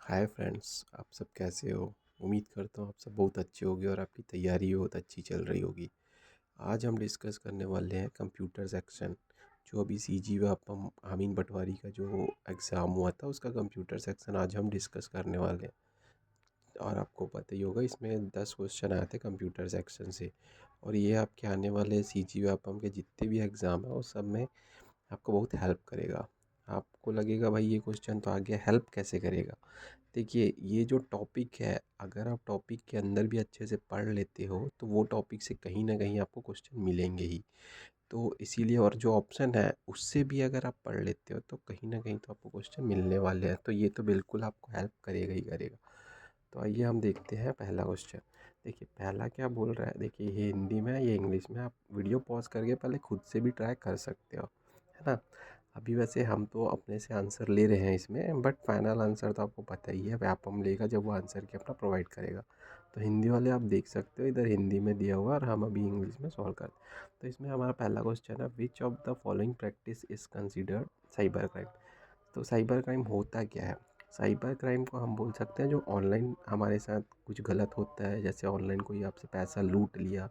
Hi friends, आप सब कैसे हो। उम्मीद करता हूँ आप सब बहुत अच्छे होगे और आपकी तैयारी बहुत अच्छी चल रही होगी। आज हम डिस्कस करने वाले हैं कंप्यूटर सेक्शन। जो अभी सीजी व अमीन पटवारी का जो एग्ज़ाम हुआ था उसका कंप्यूटर सेक्शन आज हम डिस्कस करने वाले हैं। और आपको पता ही होगा इसमें 10 क्वेश्चन आए थे कंप्यूटर सेक्शन से। और ये आपके आने वाले सीजी व के जितने भी एग्ज़ाम है उस सब में आपको बहुत हेल्प करेगा। आपको लगेगा भाई ये क्वेश्चन तो आ गया, हेल्प कैसे करेगा। देखिए, ये जो टॉपिक है, अगर आप टॉपिक के अंदर भी अच्छे से पढ़ लेते हो तो वो टॉपिक से कहीं ना कहीं आपको क्वेश्चन मिलेंगे ही। तो इसीलिए, और जो ऑप्शन है उससे भी अगर आप पढ़ लेते हो तो कहीं ना कहीं तो आपको क्वेश्चन मिलने वाले हैं, तो ये तो बिल्कुल आपको हेल्प करेगा ही करेगा। तो आइए हम देखते हैं पहला क्वेश्चन। देखिए पहला क्या बोल रहा है, देखिए ये हिंदी में है ये इंग्लिश में, आप वीडियो पॉज करके पहले खुद से भी ट्राई कर सकते हो, है ना। अभी वैसे हम तो अपने से आंसर ले रहे हैं इसमें, बट फाइनल आंसर तो आपको पता ही है व्यापम लेगा जब वो आंसर की अपना प्रोवाइड करेगा। तो हिंदी वाले आप देख सकते हो, इधर हिंदी में दिया हुआ और हम अभी इंग्लिश में सॉल्व करते हैं। तो इसमें हमारा पहला क्वेश्चन है, which of the following practice is considered cyber crime. तो साइबर क्राइम होता क्या है। साइबर क्राइम को हम बोल सकते हैं जो ऑनलाइन हमारे साथ कुछ गलत होता है, जैसे ऑनलाइन कोई आपसे पैसा लूट लिया,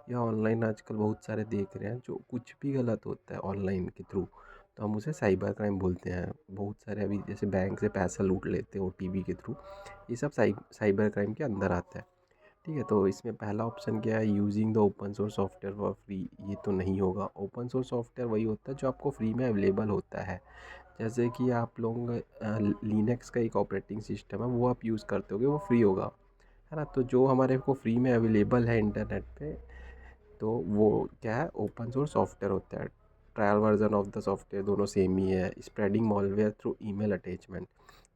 या ऑनलाइन आजकल बहुत सारे देख रहे हैं जो कुछ भी गलत होता है ऑनलाइन के थ्रू, तो हम उसे साइबर क्राइम बोलते हैं। बहुत सारे अभी जैसे बैंक से पैसा लूट लेते हैं ओटीपी के थ्रू, ये सब साइबर क्राइम के अंदर आता है। ठीक है, तो इसमें पहला ऑप्शन क्या है, using the open source software for free. ये तो नहीं होगा। ओपन सोर्स सॉफ्टवेयर वही होता है जो आपको फ्री में अवेलेबल होता है। जैसे कि आप लोग लिनक्स का एक ऑपरेटिंग सिस्टम है वो आप यूज़ करते होगे, वो फ्री होगा, है ना। तो जो हमारे को फ्री में अवेलेबल है इंटरनेट पे, तो वो क्या है, ओपन सोर्स सॉफ्टवेयर होता है। Trial version of the software दोनों सेम ही है। Spreading malware through email attachment.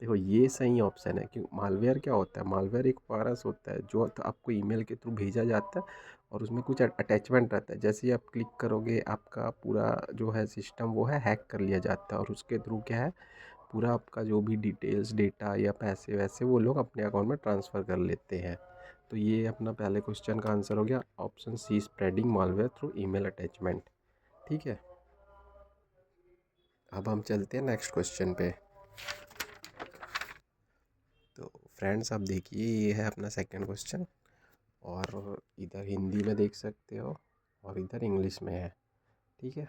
देखो ये सही ऑप्शन है, कि मालवेयर क्या होता है, मालवेयर एक वायरस होता है जो तो आपको ईमेल के थ्रू भेजा जाता है, और उसमें कुछ अटैचमेंट रहता है। जैसे ही आप क्लिक करोगे आपका पूरा जो है सिस्टम वो है हैक कर लिया जाता है, और उसके थ्रू क्या है, पूरा आपका जो भी डिटेल्स डेटा या पैसे वैसे वो लोग अपने अकाउंट में ट्रांसफ़र कर लेते हैं। तो ये अपना पहले क्वेश्चन का आंसर हो गया, option C, spreading malware through email attachment. ठीक है, अब हम चलते हैं नेक्स्ट क्वेश्चन पे। तो फ्रेंड्स आप देखिए, ये है अपना सेकंड क्वेश्चन, और इधर हिंदी में देख सकते हो और इधर इंग्लिश में है। ठीक है,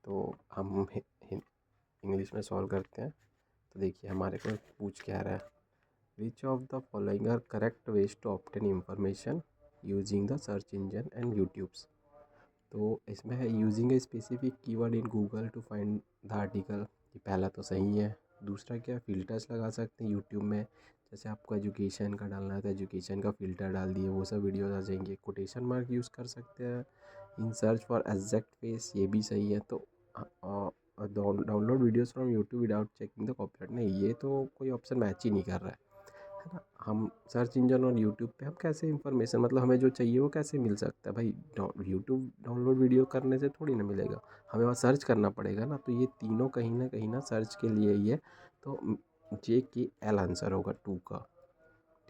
तो हम इंग्लिश में सॉल्व करते हैं। तो देखिए हमारे को पूछ क्या रहा है, which of the following are correct ways to obtain information using the search engine and YouTubes. तो इसमें है, using a specific keyword in Google to find the article. ये पहला तो सही है। दूसरा क्या, फ़िल्टर्स लगा सकते हैं यूट्यूब में, जैसे आपको एजुकेशन का डालना है तो एजुकेशन का फ़िल्टर डाल दिए, वो सब वीडियोस आ जाएंगे। कोटेशन मार्क यूज़ कर सकते हैं in search for exact face, ये भी सही है। तो download videos from YouTube without checking the copyright, नहीं ये तो कोई ऑप्शन मैच ही नहीं कर रहा है ना। हम सर्च इंजन और यूट्यूब पे हम कैसे इंफॉर्मेशन, मतलब हमें जो चाहिए वो कैसे मिल सकता है भाई। यूट्यूब डाउनलोड वीडियो करने से थोड़ी ना मिलेगा, हमें वहाँ सर्च करना पड़ेगा ना। तो ये तीनों कहीं ना सर्च के लिए ही है। तो जे के एल आंसर होगा 2 का।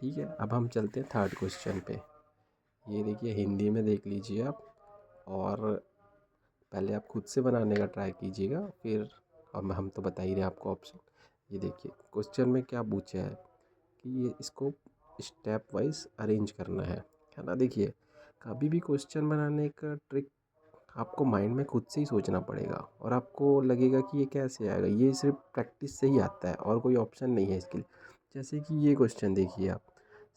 ठीक है, अब हम चलते हैं थर्ड क्वेश्चन पे। ये देखिए हिंदी में देख लीजिए आप, और पहले आप खुद से बनाने का ट्राई कीजिएगा, फिर हम तो बता ही रहे आपको ऑप्शन। ये देखिए क्वेश्चन में क्या पूछा है, कि ये इसको स्टेप वाइज अरेंज करना है ना। देखिए कभी भी क्वेश्चन बनाने का ट्रिक आपको माइंड में खुद से ही सोचना पड़ेगा, और आपको लगेगा कि ये कैसे आएगा, ये सिर्फ प्रैक्टिस से ही आता है और कोई ऑप्शन नहीं है इसके लिए। जैसे कि ये क्वेश्चन देखिए आप,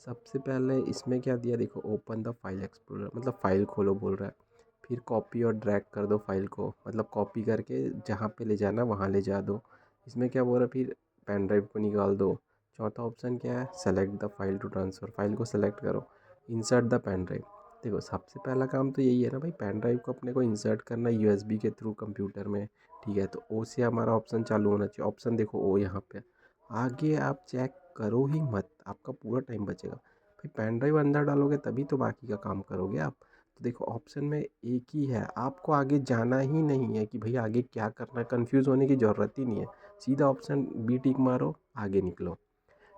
सबसे पहले इसमें क्या दिया, देखो ओपन द फाइल एक्सप्लोरर, मतलब फ़ाइल खोलो बोल रहा है। फिर कॉपी और ड्रैग कर दो फाइल को, मतलब कॉपी करके जहाँ पे ले जाना वहाँ ले जा दो। इसमें क्या बोल रहा है, फिर पेन ड्राइव को निकाल दो। चौथा ऑप्शन क्या है, select the file to transfer, file को सेलेक्ट करो। Insert the pen drive. देखो सबसे पहला काम तो यही है ना भाई, पेन ड्राइव को अपने को इंसर्ट करना यूएसबी के थ्रू कंप्यूटर में। ठीक है, तो ओ से हमारा ऑप्शन चालू होना चाहिए। ऑप्शन देखो ओ यहाँ पे, आगे आप चेक करो ही मत, आपका पूरा टाइम बचेगा भाई। पेन ड्राइव अंदर डालोगे तभी तो बाकी का काम करोगे आप। तो देखो ऑप्शन में एक ही है, आपको आगे जाना ही नहीं है कि भाई आगे क्या करना है, कन्फ्यूज़ होने की ज़रूरत ही नहीं है। सीधा ऑप्शन बी टिक मारो, आगे निकलो।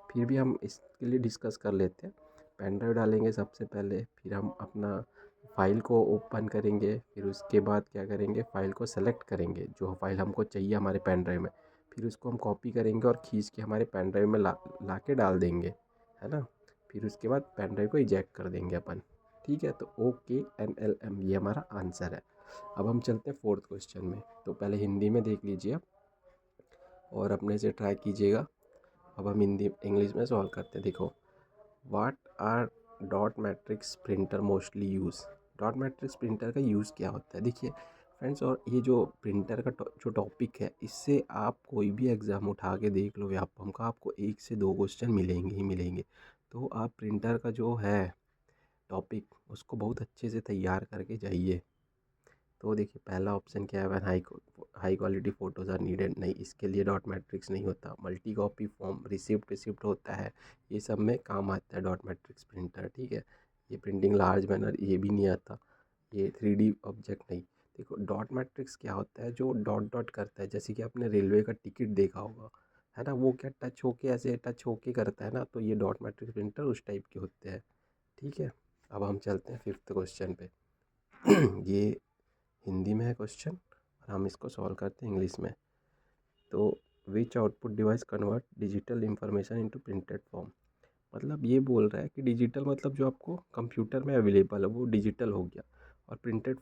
फिर भी हम इसके लिए डिस्कस कर लेते हैं। पेन ड्राइव डालेंगे सबसे पहले, फिर हम अपना फ़ाइल को ओपन करेंगे, फिर उसके बाद क्या करेंगे, फ़ाइल को सेलेक्ट करेंगे जो फ़ाइल हमको चाहिए हमारे पेन ड्राइव में। फिर उसको हम कॉपी करेंगे और खींच के हमारे पेन ड्राइव में ला के डाल देंगे, है ना। फिर उसके बाद पेन ड्राइव को इजेक्ट कर देंगे अपन, ठीक है। तो OKNLM ये हमारा आंसर है। अब हम चलते हैं फोर्थ क्वेश्चन में। तो पहले हिंदी में देख लीजिए आप और अपने से ट्राई कीजिएगा। अब हम हिंदी इंग्लिश में सॉल्व करते हैं। देखो, what R dot matrix printer mostly use. Dot matrix printer का यूज़ क्या होता है, देखिए फ्रेंड्स। और ये जो प्रिंटर का जो टॉपिक है, इससे आप कोई भी एग्ज़ाम उठा के देख लो व्यापम का, आपको 1 से 2 क्वेश्चन मिलेंगे ही मिलेंगे। तो आप प्रिंटर का जो है टॉपिक, उसको बहुत अच्छे से तैयार करके जाइए। तो देखिए पहला ऑप्शन क्या है, when high quality photos are needed. नहीं, इसके लिए डॉट मैट्रिक्स नहीं होता। मल्टी कॉपी फॉर्म, रिसिप्ट होता है, ये सब में काम आता है डॉट मैट्रिक्स प्रिंटर, ठीक है। ये प्रिंटिंग लार्ज बैनर, ये भी नहीं आता। ये 3D ऑब्जेक्ट नहीं। देखो डॉट मैट्रिक्स क्या होता है, जो डॉट डॉट करता है, जैसे कि आपने रेलवे का टिकट देखा होगा, है ना, वो क्या टच होके ऐसे टच होके करता है ना, तो ये डॉट मैट्रिक्स प्रिंटर उस टाइप के होते हैं, ठीक है। अब हम चलते हैं फिफ्थ क्वेश्चन पे। ये हिंदी में है क्वेश्चन और हम इसको सॉल्व करते हैं इंग्लिश में। तो which output device convert digital information into printed form. मतलब ये बोल रहा है कि डिजिटल मतलब जो आपको कंप्यूटर में अवेलेबल है वो डिजिटल हो गया, और प्रिंटेड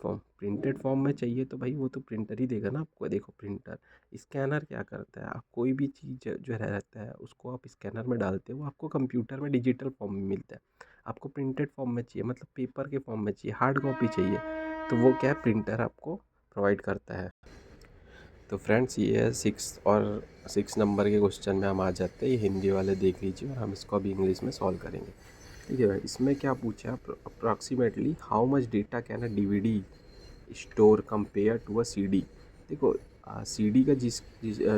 फॉर्म में चाहिए तो भाई वो तो प्रिंटर ही देगा ना आपको। देखो प्रिंटर, स्कैनर क्या करता है, आप कोई भी चीज़ जो रहता है उसको आप स्कैनर में डालते हो, वो आपको कंप्यूटर में डिजिटल फॉर्म में मिलता है। आपको प्रिंटेड फॉर्म में चाहिए, मतलब पेपर के फॉर्म में चाहिए, हार्ड कॉपी चाहिए, तो वो क्या है, प्रिंटर आपको प्रोवाइड करता है। तो फ्रेंड्स ये है 6 नंबर के क्वेश्चन में हम आ जाते हैं। ये हिंदी वाले देख लीजिए और हम इसको अभी इंग्लिश में सॉल्व करेंगे, ठीक है भाई। इसमें क्या पूछा है, approximately how much data can a DVD store compare to a CD। देखो CD का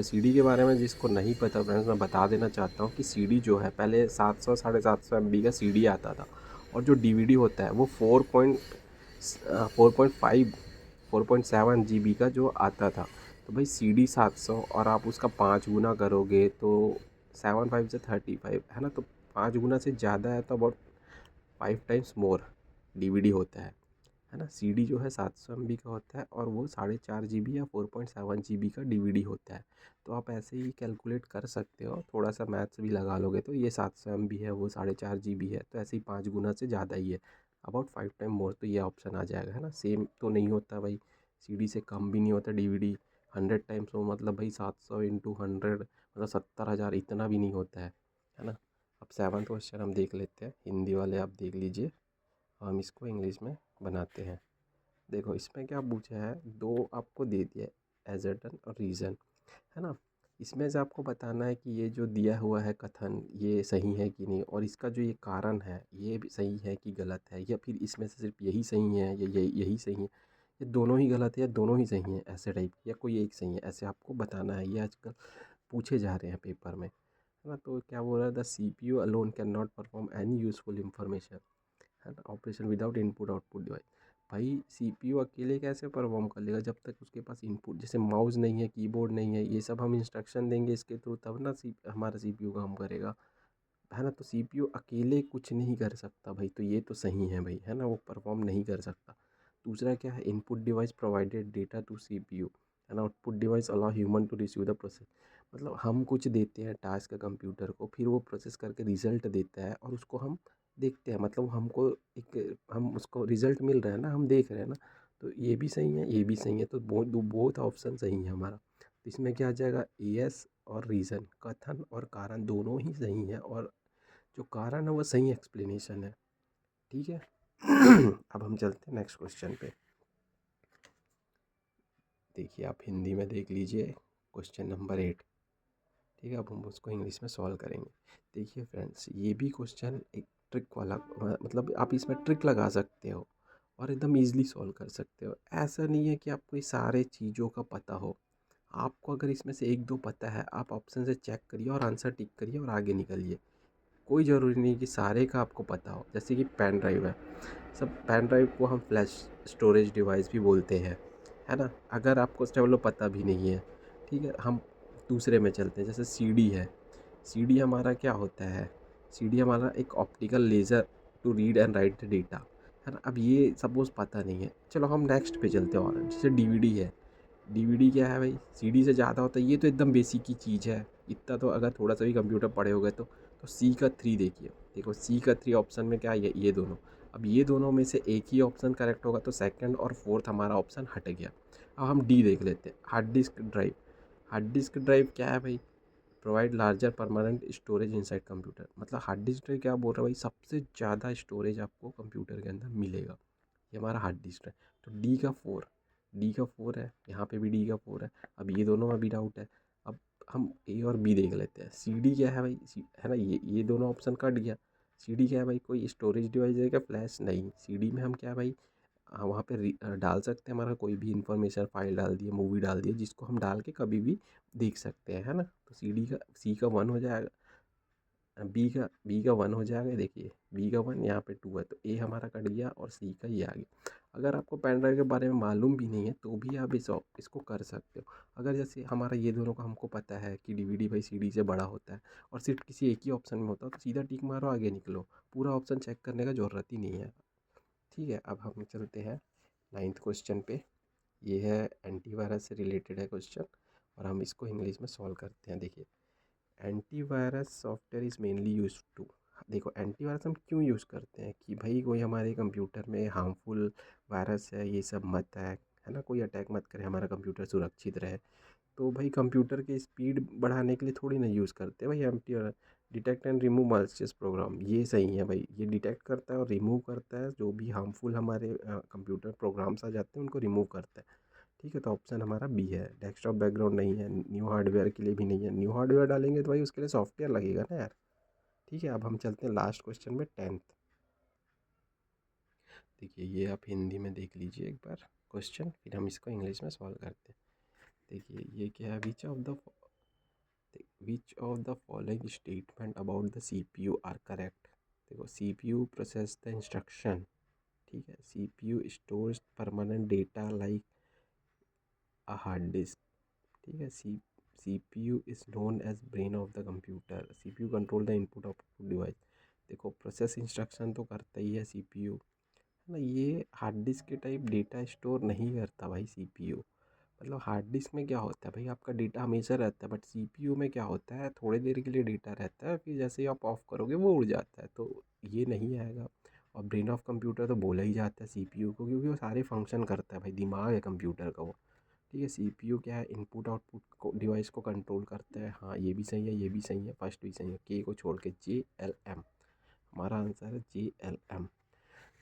CD के बारे में जिसको नहीं पता फ्रेंड्स, मैं बता देना चाहता हूँ कि CD जो है पहले 700 750 MB का CD आता था, और जो DVD होता है वो 4.7 GB का जो आता था। तो भाई CD 700 और आप उसका 5 गुना करोगे तो 7 5 से 35, है ना। तो 5 गुना से ज़्यादा है, तो अबाउट 5 टाइम्स मोर DVD होता है ना। CD जो है 700 MB का होता है और वो 4.5 GB या 4.7 GB का DVD होता है। तो आप ऐसे ही कैलकुलेट कर सकते हो, थोड़ा सा मैथ्स भी लगा लोगे तो ये 700 MB है, वो 4.5 GB है, तो ऐसे ही 5 गुना से ज़्यादा ही है, अबाउट 5 टाइम मोर। तो ये ऑप्शन आ जाएगा, है ना। सेम तो नहीं होता भाई, CD से कम भी नहीं होता DVD। 100 टाइम्स हो मतलब भाई 700 × 100 मतलब 70,000, इतना भी नहीं होता है ना। अब सेवन्थ क्वेश्चन हम देख लेते हैं, हिंदी वाले आप देख लीजिए, हम इसको इंग्लिश में बनाते हैं। देखो इसमें क्या पूछा है, दो आपको दे दिया है, एजर्टन और रीज़न, है ना। इसमें से आपको बताना है कि ये जो दिया हुआ है कथन, ये सही है कि नहीं, और इसका जो ये कारण है ये भी सही है कि गलत है, या फिर इसमें से सिर्फ यही सही है या यही सही है, ये दोनों ही गलत है या दोनों ही सही है, ऐसे टाइप, या कोई एक सही है, ऐसे आपको बताना है। ये आजकल पूछे जा रहे हैं पेपर में, है ना। तो क्या बोल रहा है, the CPU alone can not perform any useful information, है ना, operation without input output device. भाई CPU अकेले कैसे परफॉर्म कर लेगा जब तक उसके पास इनपुट, जैसे माउस नहीं है, कीबोर्ड नहीं है, ये सब हम इंस्ट्रक्शन देंगे इसके थ्रू, तब ना हमारा CPU काम करेगा, है ना। तो CPU अकेले कुछ नहीं कर सकता भाई, तो ये तो सही है भाई, है ना, वो परफॉर्म नहीं कर सकता। दूसरा क्या है, input device provided data to CPU, है ना, output device allow human to receive the process. मतलब हम कुछ देते हैं टास्क कंप्यूटर को, फिर वो प्रोसेस करके रिजल्ट देता है और उसको हम देखते हैं, मतलब हमको एक, हम उसको रिजल्ट मिल रहा है ना, हम देख रहे हैं ना। तो ये भी सही है, ये भी सही है, तो बोथ ऑप्शन सही है हमारा। तो इसमें क्या आ जाएगा, AS और रीज़न, कथन और कारण दोनों ही सही है, और जो कारण है वो सही एक्सप्लेनेशन है, ठीक है। अब हम चलते हैं नेक्स्ट क्वेश्चन पे। देखिए आप हिंदी में देख लीजिए क्वेश्चन नंबर 8, ठीक है। अब हम उसको इंग्लिश में सॉल्व करेंगे। देखिए फ्रेंड्स, ये भी क्वेश्चन एक ट्रिक वाला, मतलब आप इसमें ट्रिक लगा सकते हो और एकदम इजीली सॉल्व कर सकते हो। ऐसा नहीं है कि आपको ये सारे चीज़ों का पता हो। आपको अगर इसमें से एक दो पता है, आप ऑप्शन से चेक करिए और आंसर टिक करिए और आगे निकलिए। कोई ज़रूरी नहीं कि सारे का आपको पता हो। जैसे कि पेन ड्राइव है, सब पेन ड्राइव को हम फ्लैश स्टोरेज डिवाइस भी बोलते हैं, है ना। अगर आपको चलो पता भी नहीं है, ठीक है, हम दूसरे में चलते हैं। जैसे CD है, CD हमारा क्या होता है, CD हमारा एक optical laser to read and write the data, है ना। अब ये सपोज़ पता नहीं है, चलो हम नेक्स्ट पे चलते हैं। और जैसे DVD है, डीवीडी क्या है भाई, सीडी से ज़्यादा होता है, ये तो एकदम बेसिक की चीज़ है। इतना तो अगर थोड़ा सा भी कंप्यूटर पढ़े हो गए तो सी का 3 देखिए, देखो सी का 3 ऑप्शन में क्या है, ये दोनों। अब ये दोनों में से एक ही ऑप्शन करेक्ट होगा तो सेकंड और फोर्थ हमारा ऑप्शन हट गया। अब हम डी देख लेते हैं, hard disk drive. Hard disk drive क्या है भाई, provide larger permanent storage inside computer. मतलब हार्ड डिस्क ड्राइव क्या बोल रहा है भाई, सबसे ज़्यादा स्टोरेज आपको कंप्यूटर के अंदर मिलेगा। ये हमारा हार्ड डिस्क है। तो डी का 4 है, यहाँ पे भी डी का 4 है। अब ये दोनों में भी डाउट है। अब हम ए और बी देख लेते हैं। सी डी क्या है भाई, है ना, ये दोनों ऑप्शन कट गया। सी डी क्या है भाई, कोई स्टोरेज डिवाइस है क्या, फ्लैश नहीं। सी डी में हम क्या भाई, वहाँ पे डाल सकते हैं, हमारा कोई भी इंफॉर्मेशन फाइल डाल दिए, मूवी डाल दिए, जिसको हम डाल के कभी भी देख सकते हैं, है ना। तो सी का 1 हो जाएगा, बी का 1 हो जाएगा। देखिए बी का 1, यहाँ पे 2 है, तो ए हमारा कट गया और सी का ये आ गया। अगर आपको पेन ड्राइव के बारे में मालूम भी नहीं है तो भी आप इसको कर सकते हो। अगर जैसे हमारा ये दोनों का हमको पता है कि डीवीडी भाई सीडी से बड़ा होता है और सिर्फ किसी एक ही ऑप्शन में होता है, तो सीधा टिक मारो, आगे निकलो, पूरा ऑप्शन चेक करने का ज़रूरत ही नहीं है। ठीक है, अब हम चलते हैं 9th क्वेश्चन पे। ये है एंटीवायरस से रिलेटेड है क्वेश्चन, और हम इसको इंग्लिश में सॉल्व करते हैं। देखिए, antivirus software is mainly use to. देखो एंटीवायरस हम क्यों यूज़ करते हैं कि भाई कोई हमारे कंप्यूटर में हार्मफुल वायरस है ये सब मत है ना, कोई अटैक मत करे, हमारा कंप्यूटर सुरक्षित रहे। तो भाई कंप्यूटर की स्पीड बढ़ाने के लिए थोड़ी ना यूज़ करते भाई antivirus. Detect and remove malicious program, ये सही है भाई, ये डिटेक्ट करता है और रिमूव करता है, जो भी हार्मफुल हमारे कंप्यूटर प्रोग्राम्स आ जाते हैं उनको रिमूव करता है। ठीक है, तो ऑप्शन हमारा बी है। डेस्कटॉप बैकग्राउंड नहीं है, न्यू हार्डवेयर के लिए भी नहीं है। न्यू हार्डवेयर डालेंगे तो भाई उसके लिए सॉफ्टवेयर लगेगा ना यार। ठीक है, अब हम चलते हैं लास्ट क्वेश्चन में, 10th। देखिए ये आप हिंदी में देख लीजिए एक बार क्वेश्चन, फिर हम इसको इंग्लिश में सॉल्व करते हैं। देखिए ये क्या है, which of the following statement about the CPU are correct. देखो सीपीयू प्रोसेस द इंस्ट्रक्शन, ठीक है, CPU stores permanent data like a hard disk, ठीक है, CPU is known as brain of the computer, CPU control the input output device. देखो process instruction तो करता ही है CPU, है ना। ये हार्ड डिस्क के टाइप डेटा स्टोर नहीं करता भाई CPU। मतलब हार्ड डिस्क में क्या होता है भाई, आपका डेटा हमेशा रहता है, बट CPU में क्या होता है, थोड़ी देर के लिए डेटा रहता है, फिर जैसे ही आप ऑफ करोगे वो उड़ जाता है, तो ये नहीं आएगा। और ब्रेन ऑफ कंप्यूटर तो बोला ही जाता है CPU को, क्योंकि वो सारे फंक्शन करता है भाई, दिमाग है कंप्यूटर का वो। ठीक है, सीपीयू क्या है, इनपुट आउटपुट को डिवाइस को कंट्रोल करता है। हाँ ये भी सही है, ये भी सही है, फर्स्ट भी सही है, के को छोड़ के JLM, हमारा आंसर है JLM।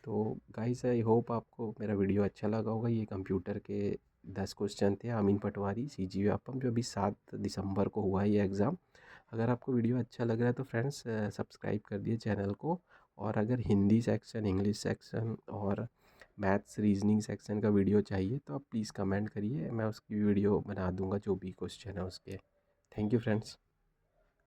तो गाइस आई होप आपको मेरा वीडियो अच्छा लगा होगा। ये कंप्यूटर के 10 क्वेश्चन थे, अमीन पटवारी CG व्यापम, जो अभी 7 दिसंबर को हुआ है ये एग्ज़ाम। अगर आपको वीडियो अच्छा लग रहा है तो फ्रेंड्स सब्सक्राइब कर दिए चैनल को। और अगर हिंदी सेक्शन, इंग्लिश सेक्शन और मैथ्स रीजनिंग सेक्शन का वीडियो चाहिए तो आप प्लीज़ कमेंट करिए, मैं उसकी वीडियो बना दूंगा, जो भी क्वेश्चन है उसके। Thank you friends.